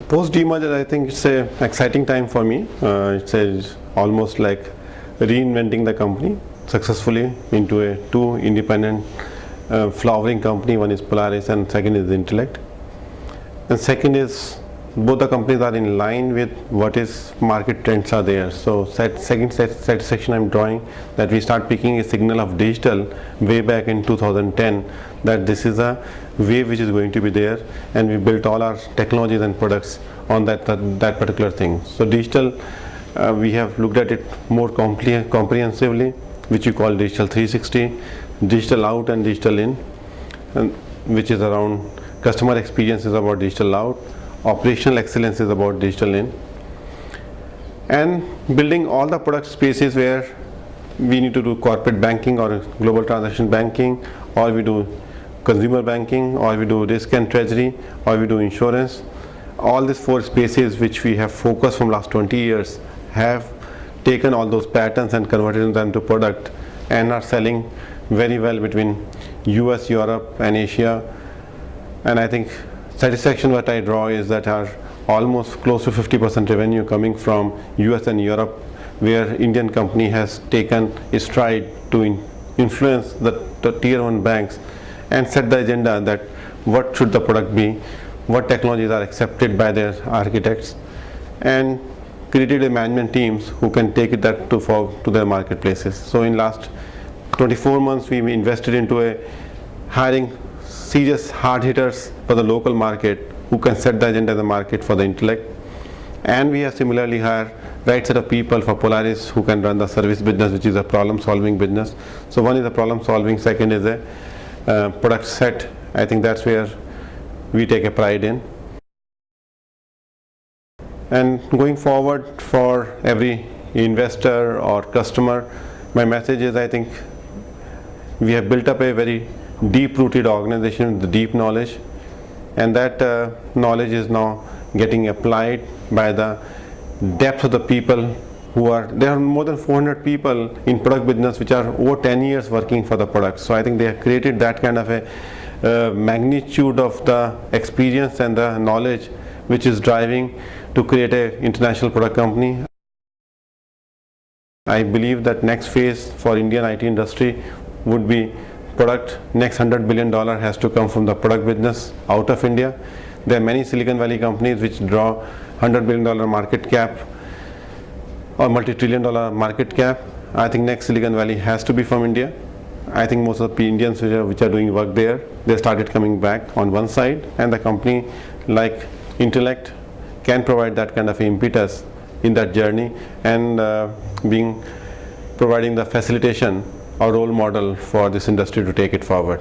Post demerger, I think it's a exciting time for me. It's almost like reinventing the company successfully into a two independent flowering company. One is Polaris and second is Intellect. And second is both the companies are in line with what is market trends are there. So second satisfaction I'm drawing that we start picking a signal of digital way back in 2010, that this is a wave which is going to be there, and we built all our technologies and products on that particular thing. So digital, we have looked at it more comprehensively, which you call digital 360, digital out and digital in, and which is around customer experience is about digital out, operational excellence is about digital in, and building all the product spaces where we need to do corporate banking or global transaction banking, or we do consumer banking, or we do risk and treasury, or we do insurance. All these four spaces which we have focused from last 20 years have taken all those patterns and converted them to product and are selling very well between US, Europe and Asia. And I think satisfaction what I draw is that our almost close to 50% revenue coming from US and Europe, where Indian company has taken a stride to influence the tier 1 banks and set the agenda that what should the product be, what technologies are accepted by their architects, and created a management teams who can take it that to their marketplaces. So in last 24 months we invested into hiring serious hard hitters for the local market who can set the agenda in the market for the Intellect, and we have similarly hired right set of people for Polaris who can run the service business, which is a problem solving business. So one is a problem solving, second is a product set. I think that's where we take a pride in. And going forward, for every investor or customer, my message is, I think we have built up a very deep rooted organization with deep knowledge, and that knowledge is now getting applied by the depth of the people who are there. Are more than 400 people in product business which are over 10 years working for the product. So I think they have created that kind of a magnitude of the experience and the knowledge which is driving to create an international product company. I believe that next phase for Indian IT industry would be product. Next $100 billion has to come from the product business out of India. There are many Silicon Valley companies which draw $100 billion market cap or multi-trillion-dollar market cap. I think next Silicon Valley has to be from India. I think most of the Indians which are doing work there, they started coming back on one side, and the company like Intellect can provide that kind of impetus in that journey, and providing the facilitation or role model for this industry to take it forward.